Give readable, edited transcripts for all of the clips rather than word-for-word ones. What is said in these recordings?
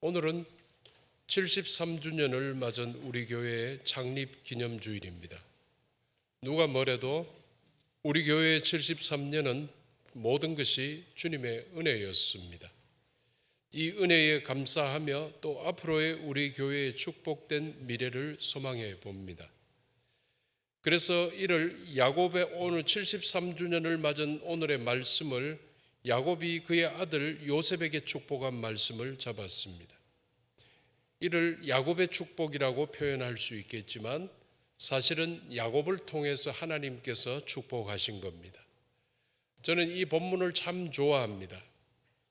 오늘은 73주년을 맞은 우리 교회의 창립 기념주일입니다. 누가 뭐래도 우리 교회의 73년은 모든 것이 주님의 은혜였습니다. 이 은혜에 감사하며 또 앞으로의 우리 교회의 축복된 미래를 소망해 봅니다. 그래서 이를 야곱의 오늘 73주년을 맞은 오늘의 말씀을 야곱이 그의 아들 요셉에게 축복한 말씀을 잡았습니다. 이를 야곱의 축복이라고 표현할 수 있겠지만 사실은 야곱을 통해서 하나님께서 축복하신 겁니다. 저는 이 본문을 참 좋아합니다.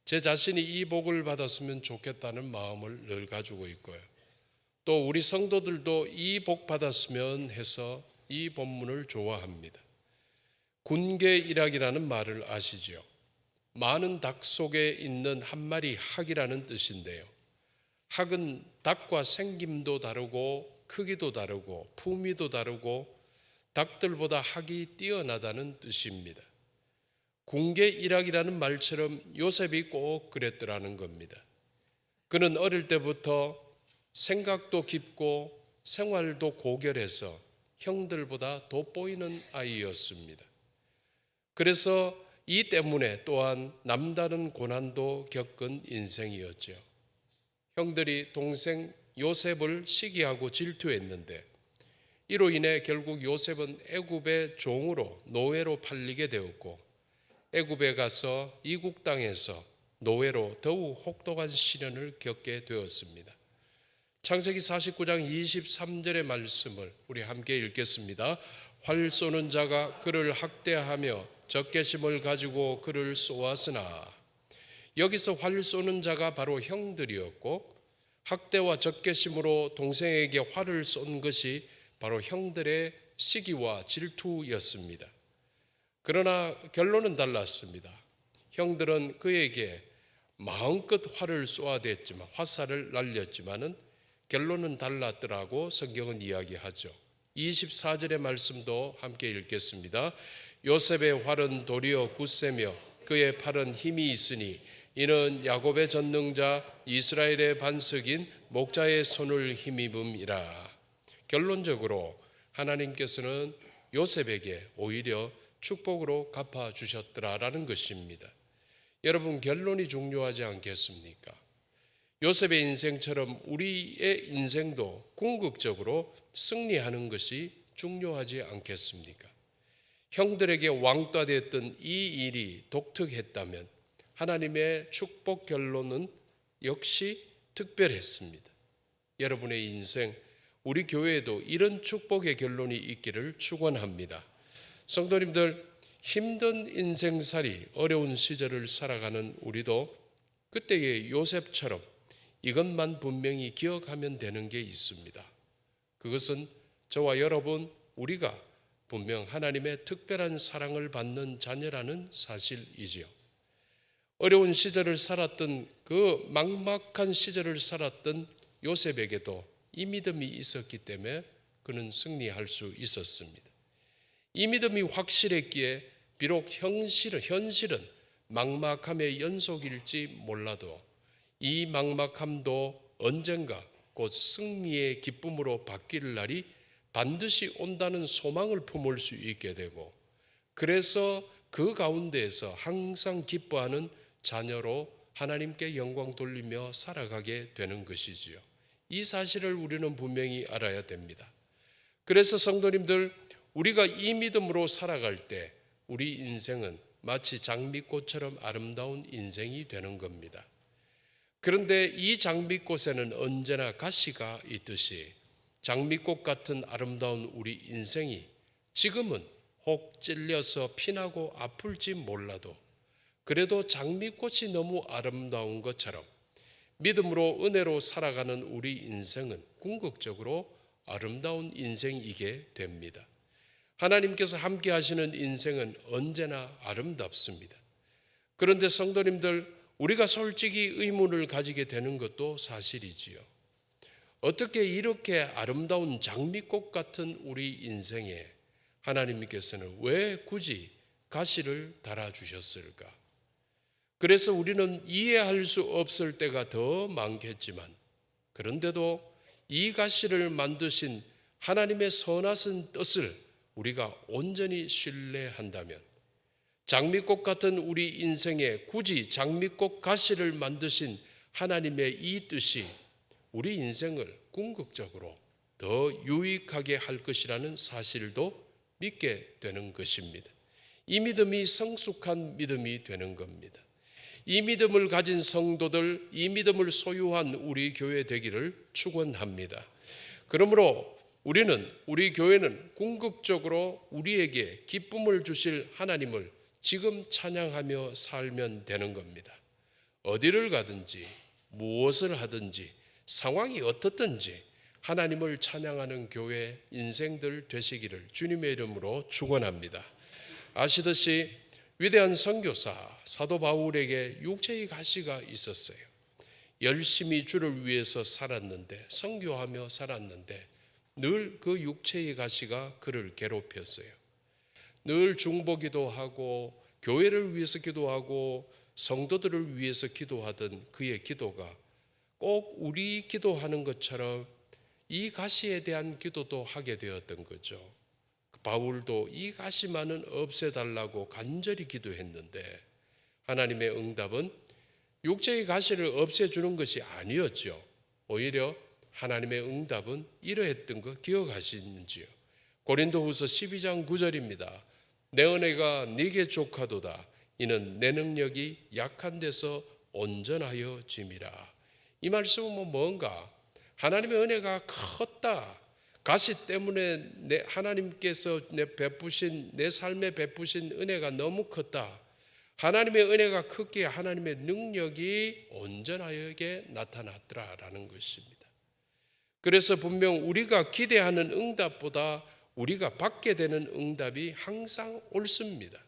제 자신이 이 복을 받았으면 좋겠다는 마음을 늘 가지고 있고요. 또 우리 성도들도 이 복 받았으면 해서 이 본문을 좋아합니다. 군계일학이라는 말을 아시죠? 많은 닭 속에 있는 한 마리 학이라는 뜻인데요. 학은 닭과 생김도 다르고 크기도 다르고 품위도 다르고 닭들보다 학이 뛰어나다는 뜻입니다. 군계일학이라는 말처럼 요셉이 꼭 그랬더라는 겁니다. 그는 어릴 때부터 생각도 깊고 생활도 고결해서 형들보다 돋보이는 아이였습니다. 그래서 이 때문에 또한 남다른 고난도 겪은 인생이었죠. 형들이 동생 요셉을 시기하고 질투했는데 이로 인해 결국 요셉은 애굽의 종으로 노예로 팔리게 되었고 애굽에 가서 이국 땅에서 노예로 더욱 혹독한 시련을 겪게 되었습니다. 창세기 49장 23절의 말씀을 우리 함께 읽겠습니다. 활 쏘는 자가 그를 학대하며 적개심을 가지고 그를 쏘았으나, 여기서 활 쏘는 자가 바로 형들이었고 학대와 적개심으로 동생에게 활을 쏜 것이 바로 형들의 시기와 질투였습니다. 그러나 결론은 달랐습니다. 형들은 그에게 마음껏 활을 쏘아댔지만 화살을 날렸지만은 결론은 달랐더라고 성경은 이야기하죠. 24절의 말씀도 함께 읽겠습니다. 요셉의 활은 도리어 굳세며 그의 팔은 힘이 있으니 이는 야곱의 전능자 이스라엘의 반석인 목자의 손을 힘입음이라. 결론적으로 하나님께서는 요셉에게 오히려 축복으로 갚아주셨더라라는 것입니다. 여러분, 결론이 중요하지 않겠습니까? 요셉의 인생처럼 우리의 인생도 궁극적으로 승리하는 것이 중요하지 않겠습니까? 형들에게 왕따 됐던 이 일이 독특했다면 하나님의 축복 결론은 역시 특별했습니다. 여러분의 인생, 우리 교회에도 이런 축복의 결론이 있기를 축원합니다. 성도님들, 힘든 인생살이 어려운 시절을 살아가는 우리도 그때의 요셉처럼 이것만 분명히 기억하면 되는 게 있습니다. 그것은 저와 여러분, 우리가 분명 하나님의 특별한 사랑을 받는 자녀라는 사실이지요. 어려운 시절을 살았던 그 막막한 시절을 살았던 요셉에게도 이 믿음이 있었기 때문에 그는 승리할 수 있었습니다. 이 믿음이 확실했기에 비록 현실은 막막함의 연속일지 몰라도 이 막막함도 언젠가 곧 승리의 기쁨으로 바뀔 날이 반드시 온다는 소망을 품을 수 있게 되고, 그래서 그 가운데에서 항상 기뻐하는 자녀로 하나님께 영광 돌리며 살아가게 되는 것이지요. 이 사실을 우리는 분명히 알아야 됩니다. 그래서 성도님들, 우리가 이 믿음으로 살아갈 때 우리 인생은 마치 장미꽃처럼 아름다운 인생이 되는 겁니다. 그런데 이 장미꽃에는 언제나 가시가 있듯이 장미꽃 같은 아름다운 우리 인생이 지금은 혹 찔려서 피나고 아플지 몰라도 그래도 장미꽃이 너무 아름다운 것처럼 믿음으로 은혜로 살아가는 우리 인생은 궁극적으로 아름다운 인생이게 됩니다. 하나님께서 함께 하시는 인생은 언제나 아름답습니다. 그런데 성도님들, 우리가 솔직히 의문을 가지게 되는 것도 사실이지요. 어떻게 이렇게 아름다운 장미꽃 같은 우리 인생에 하나님께서는 왜 굳이 가시를 달아주셨을까? 그래서 우리는 이해할 수 없을 때가 더 많겠지만, 그런데도 이 가시를 만드신 하나님의 선하신 뜻을 우리가 온전히 신뢰한다면, 장미꽃 같은 우리 인생에 굳이 장미꽃 가시를 만드신 하나님의 이 뜻이 우리 인생을 궁극적으로 더 유익하게 할 것이라는 사실도 믿게 되는 것입니다. 이 믿음이 성숙한 믿음이 되는 겁니다. 이 믿음을 가진 성도들, 이 믿음을 소유한 우리 교회 되기를 축원합니다. 그러므로 우리 교회는 궁극적으로 우리에게 기쁨을 주실 하나님을 지금 찬양하며 살면 되는 겁니다. 어디를 가든지 무엇을 하든지 상황이 어떻든지 하나님을 찬양하는 교회 인생들 되시기를 주님의 이름으로 축원합니다. 아시듯이 위대한 선교사 사도 바울에게 육체의 가시가 있었어요. 열심히 주를 위해서 살았는데, 선교하며 살았는데 늘 그 육체의 가시가 그를 괴롭혔어요. 늘 중보기도 하고 교회를 위해서 기도하고 성도들을 위해서 기도하던 그의 기도가 꼭 우리 기도하는 것처럼 이 가시에 대한 기도도 하게 되었던 거죠. 바울도 이 가시만은 없애달라고 간절히 기도했는데 하나님의 응답은 육체의 가시를 없애주는 것이 아니었죠. 오히려 하나님의 응답은 이러했던 거 기억하시는지요? 고린도후서 12장 9절입니다. 내 은혜가 네게 족하도다. 이는 내 능력이 약한 데서 온전하여 짐이라. 이 말씀은 뭔가 하나님의 은혜가 컸다. 가시 때문에 하나님께서 내 삶에 베푸신 은혜가 너무 컸다. 하나님의 은혜가 크기에 하나님의 능력이 온전하게 나타났더라라는 것입니다. 그래서 분명 우리가 기대하는 응답보다 우리가 받게 되는 응답이 항상 옳습니다.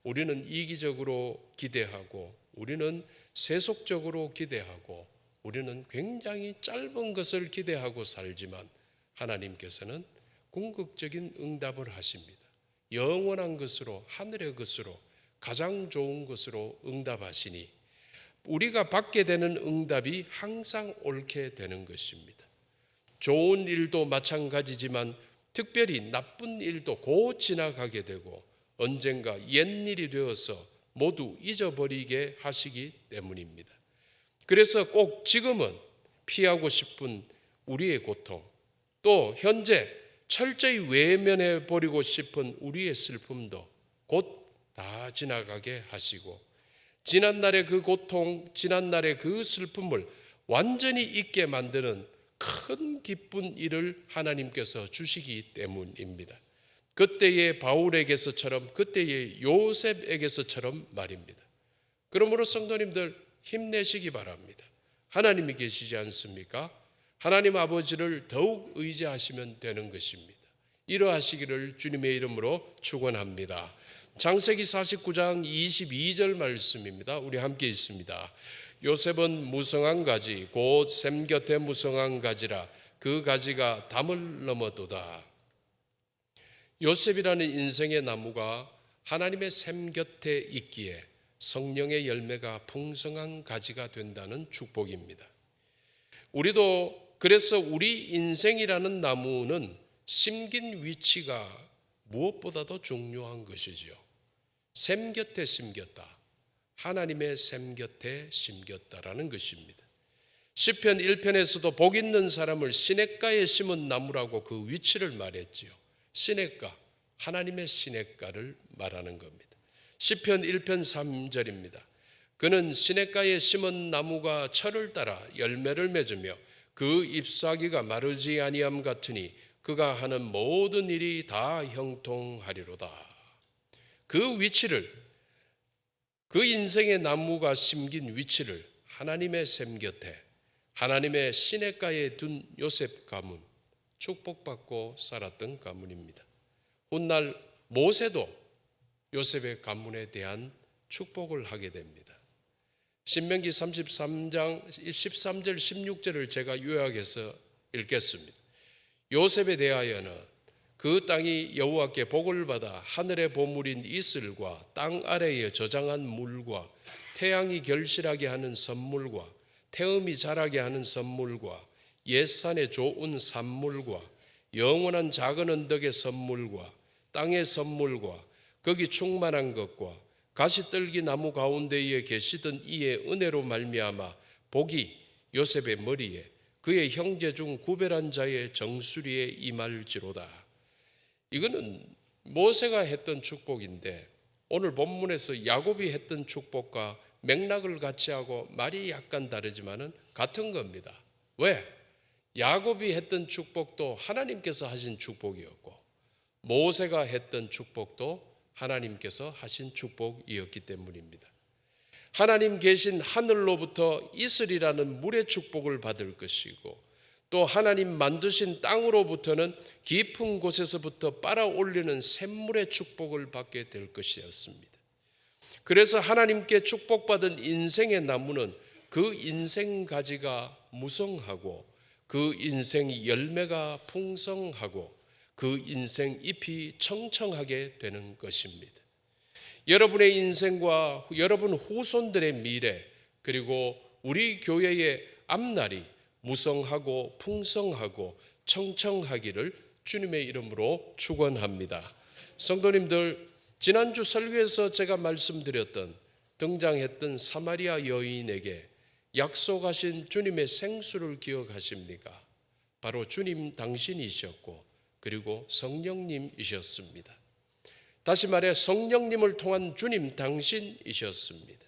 우리는 이기적으로 기대하고, 우리는 세속적으로 기대하고, 우리는 굉장히 짧은 것을 기대하고 살지만 하나님께서는 궁극적인 응답을 하십니다. 영원한 것으로, 하늘의 것으로, 가장 좋은 것으로 응답하시니 우리가 받게 되는 응답이 항상 옳게 되는 것입니다. 좋은 일도 마찬가지지만 특별히 나쁜 일도 곧 지나가게 되고 언젠가 옛일이 되어서 모두 잊어버리게 하시기 때문입니다. 그래서 꼭 지금은 피하고 싶은 우리의 고통, 또 현재 철저히 외면해 버리고 싶은 우리의 슬픔도 곧 다 지나가게 하시고, 지난날의 그 고통, 지난날의 그 슬픔을 완전히 잊게 만드는 큰 기쁜 일을 하나님께서 주시기 때문입니다. 그때의 바울에게서처럼, 그때의 요셉에게서처럼 말입니다. 그러므로 성도님들 힘내시기 바랍니다. 하나님이 계시지 않습니까? 하나님 아버지를 더욱 의지하시면 되는 것입니다. 이러하시기를 주님의 이름으로 축원합니다. 창세기 49장 22절 말씀입니다. 우리 함께 있습니다. 요셉은 무성한 가지 곧 샘 곁에 무성한 가지라 그 가지가 담을 넘어도다. 요셉이라는 인생의 나무가 하나님의 샘 곁에 있기에 성령의 열매가 풍성한 가지가 된다는 축복입니다. 우리도 그래서 우리 인생이라는 나무는 심긴 위치가 무엇보다도 중요한 것이지요. 샘 곁에 심겼다. 하나님의 샘 곁에 심겼다라는 것입니다. 시편 1편에서도 복 있는 사람을 시냇가에 심은 나무라고 그 위치를 말했지요. 시냇가, 하나님의 시냇가를 말하는 겁니다. 시편 1편 3절입니다. 그는 시냇가에 심은 나무가 철을 따라 열매를 맺으며 그 잎사귀가 마르지 아니함 같으니 그가 하는 모든 일이 다 형통하리로다. 그 위치를, 그 인생의 나무가 심긴 위치를 하나님의 샘 곁에, 하나님의 시냇가에 둔 요셉 가문, 축복받고 살았던 가문입니다. 훗날 모세도 요셉의 가문에 대한 축복을 하게 됩니다. 신명기 33장 13절 16절을 제가 요약해서 읽겠습니다. 요셉에 대하여는 그 땅이 여호와께 복을 받아 하늘의 보물인 이슬과 땅 아래에 저장한 물과 태양이 결실하게 하는 선물과 태음이 자라게 하는 선물과 옛산의 좋은 산물과 영원한 작은 언덕의 선물과 땅의 선물과 거기 충만한 것과 가시떨기 나무 가운데에 계시던 이의 은혜로 말미암아 복이 요셉의 머리에 그의 형제 중 구별한 자의 정수리에 임할지로다. 이거는 모세가 했던 축복인데 오늘 본문에서 야곱이 했던 축복과 맥락을 같이 하고 말이 약간 다르지만은 같은 겁니다. 왜? 야곱이 했던 축복도 하나님께서 하신 축복이었고 모세가 했던 축복도 하나님께서 하신 축복이었기 때문입니다. 하나님 계신 하늘로부터 이슬이라는 물의 축복을 받을 것이고 또 하나님 만드신 땅으로부터는 깊은 곳에서부터 빨아올리는 샘물의 축복을 받게 될 것이었습니다. 그래서 하나님께 축복받은 인생의 나무는 그 인생 가지가 무성하고 그 인생 열매가 풍성하고 그 인생 잎이 청청하게 되는 것입니다. 여러분의 인생과 여러분 후손들의 미래 그리고 우리 교회의 앞날이 무성하고 풍성하고 청청하기를 주님의 이름으로 축원합니다. 성도님들, 지난주 설교에서 제가 말씀드렸던 등장했던 사마리아 여인에게 약속하신 주님의 생수를 기억하십니까? 바로 주님 당신이셨고 그리고 성령님이셨습니다. 다시 말해 성령님을 통한 주님 당신이셨습니다.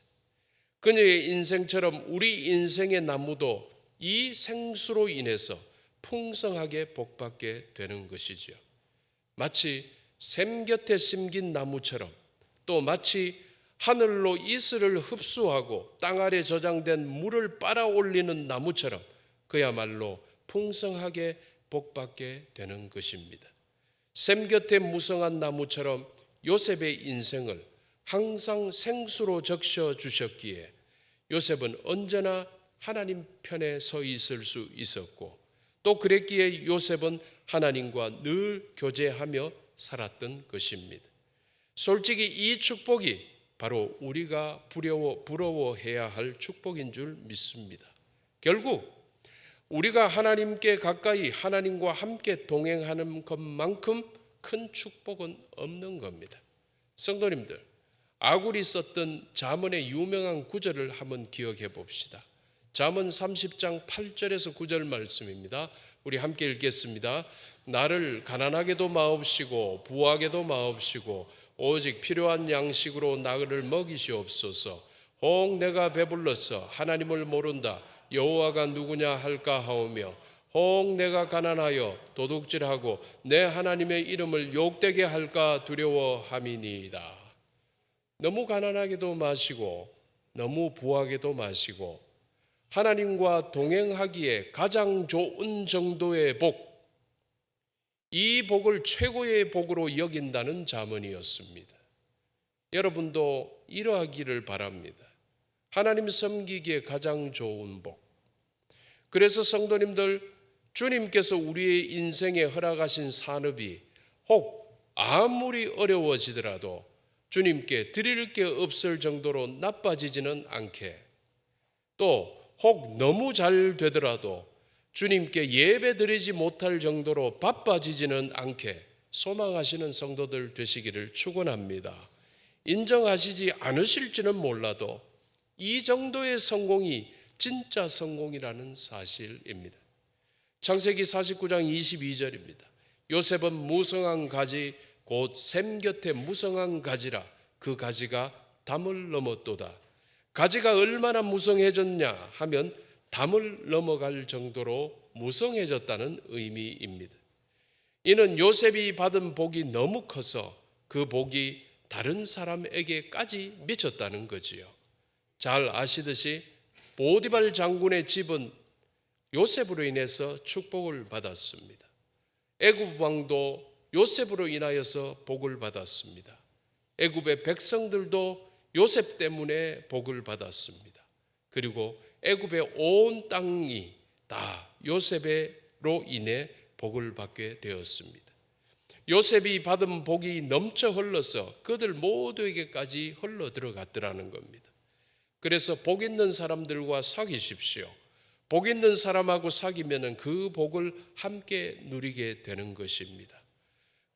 그녀의 인생처럼 우리 인생의 나무도 이 생수로 인해서 풍성하게 복받게 되는 것이지요. 마치 샘 곁에 심긴 나무처럼 또 마치 하늘로 이슬을 흡수하고 땅 아래 저장된 물을 빨아올리는 나무처럼 그야말로 풍성하게 복받게 되는 것입니다. 샘 곁에 무성한 나무처럼 요셉의 인생을 항상 생수로 적셔 주셨기에 요셉은 언제나 하나님 편에 서 있을 수 있었고 또 그랬기에 요셉은 하나님과 늘 교제하며 살았던 것입니다. 솔직히 이 축복이 바로 우리가 부러워해야 할 축복인 줄 믿습니다. 결국 우리가 하나님께 가까이 하나님과 함께 동행하는 것만큼 큰 축복은 없는 겁니다. 성도님들, 아굴이 썼던 잠언의 유명한 구절을 한번 기억해 봅시다. 잠언 30장 8절에서 9절 말씀입니다. 우리 함께 읽겠습니다. 나를 가난하게도 마옵시고 부하게도 마옵시고 오직 필요한 양식으로 나를 먹이시옵소서. 혹 내가 배불러서 하나님을 모른다 여호와가 누구냐 할까 하오며 혹 내가 가난하여 도둑질하고 내 하나님의 이름을 욕되게 할까 두려워함이니이다. 너무 가난하게도 마시고 너무 부하게도 마시고 하나님과 동행하기에 가장 좋은 정도의 복, 이 복을 최고의 복으로 여긴다는 잠언이었습니다. 여러분도 이러하기를 바랍니다. 하나님 섬기기에 가장 좋은 복. 그래서 성도님들, 주님께서 우리의 인생에 허락하신 산업이 혹 아무리 어려워지더라도 주님께 드릴 게 없을 정도로 나빠지지는 않게, 또 혹 너무 잘 되더라도 주님께 예배 드리지 못할 정도로 바빠지지는 않게 소망하시는 성도들 되시기를 축원합니다. 인정하시지 않으실지는 몰라도 이 정도의 성공이 진짜 성공이라는 사실입니다. 창세기 49장 22절입니다. 요셉은 무성한 가지 곧 샘 곁에 무성한 가지라 그 가지가 담을 넘었도다. 가지가 얼마나 무성해졌냐 하면 담을 넘어갈 정도로 무성해졌다는 의미입니다. 이는 요셉이 받은 복이 너무 커서 그 복이 다른 사람에게까지 미쳤다는 거지요. 잘 아시듯이 보디발 장군의 집은 요셉으로 인해서 축복을 받았습니다. 애굽 왕도 요셉으로 인하여서 복을 받았습니다. 애굽의 백성들도 요셉 때문에 복을 받았습니다. 그리고 애굽의 온 땅이 다 요셉으로 인해 복을 받게 되었습니다. 요셉이 받은 복이 넘쳐 흘러서 그들 모두에게까지 흘러 들어갔더라는 겁니다. 그래서 복 있는 사람들과 사귀십시오. 복 있는 사람하고 사귀면 그 복을 함께 누리게 되는 것입니다.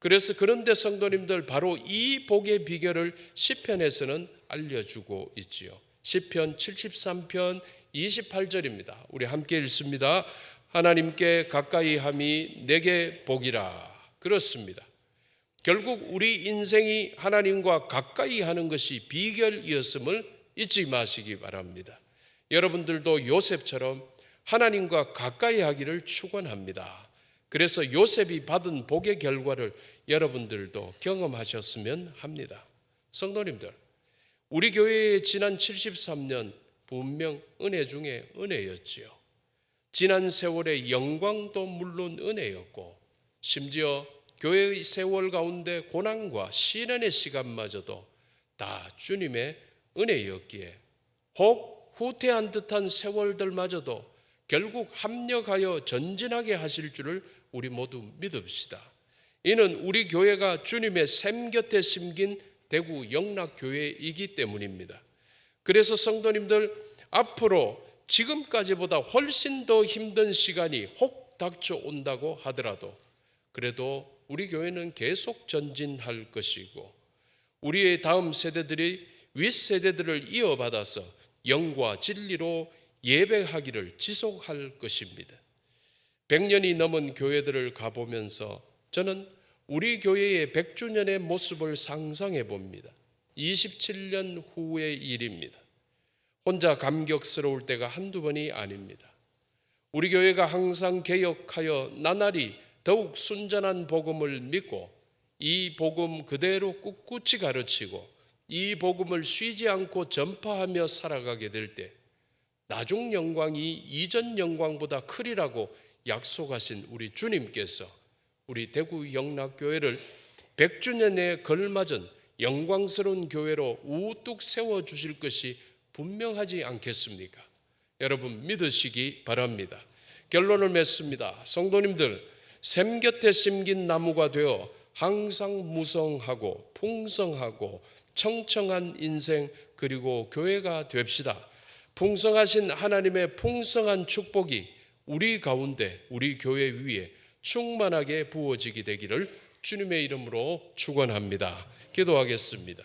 그래서 그런데 성도님들, 바로 이 복의 비결을 시편에서는 알려주고 있지요. 시편 73편 28절입니다. 우리 함께 읽습니다. 하나님께 가까이 함이 내게 복이라. 그렇습니다. 결국 우리 인생이 하나님과 가까이 하는 것이 비결이었음을 잊지 마시기 바랍니다. 여러분들도 요셉처럼 하나님과 가까이 하기를 축원합니다. 그래서 요셉이 받은 복의 결과를 여러분들도 경험하셨으면 합니다. 성도님들, 우리 교회의 지난 73년 분명 은혜 중에 은혜였지요. 지난 세월의 영광도 물론 은혜였고, 심지어 교회의 세월 가운데 고난과 시련의 시간마저도 다 주님의 은혜였기에 혹 후퇴한 듯한 세월들마저도 결국 합력하여 전진하게 하실 줄을 우리 모두 믿읍시다. 이는 우리 교회가 주님의 샘 곁에 심긴 대구 영락교회이기 때문입니다. 그래서 성도님들, 앞으로 지금까지보다 훨씬 더 힘든 시간이 혹 닥쳐온다고 하더라도 그래도 우리 교회는 계속 전진할 것이고, 우리의 다음 세대들이 윗세대들을 이어받아서 영과 진리로 예배하기를 지속할 것입니다. 100년이 넘은 교회들을 가보면서 저는 우리 교회의 100주년의 모습을 상상해 봅니다. 27년 후의 일입니다. 혼자 감격스러울 때가 한두 번이 아닙니다. 우리 교회가 항상 개혁하여 나날이 더욱 순전한 복음을 믿고 이 복음 그대로 꿋꿋이 가르치고 이 복음을 쉬지 않고 전파하며 살아가게 될 때 나중 영광이 이전 영광보다 크리라고 약속하신 우리 주님께서 우리 대구 영락교회를 100주년에 걸맞은 영광스러운 교회로 우뚝 세워주실 것이 분명하지 않겠습니까? 여러분 믿으시기 바랍니다. 결론을 맺습니다. 성도님들, 샘 곁에 심긴 나무가 되어 항상 무성하고 풍성하고 청청한 인생 그리고 교회가 됩시다. 풍성하신 하나님의 풍성한 축복이 우리 가운데 우리 교회 위에 충만하게 부어지게 되기를 주님의 이름으로 축원합니다. 기도하겠습니다.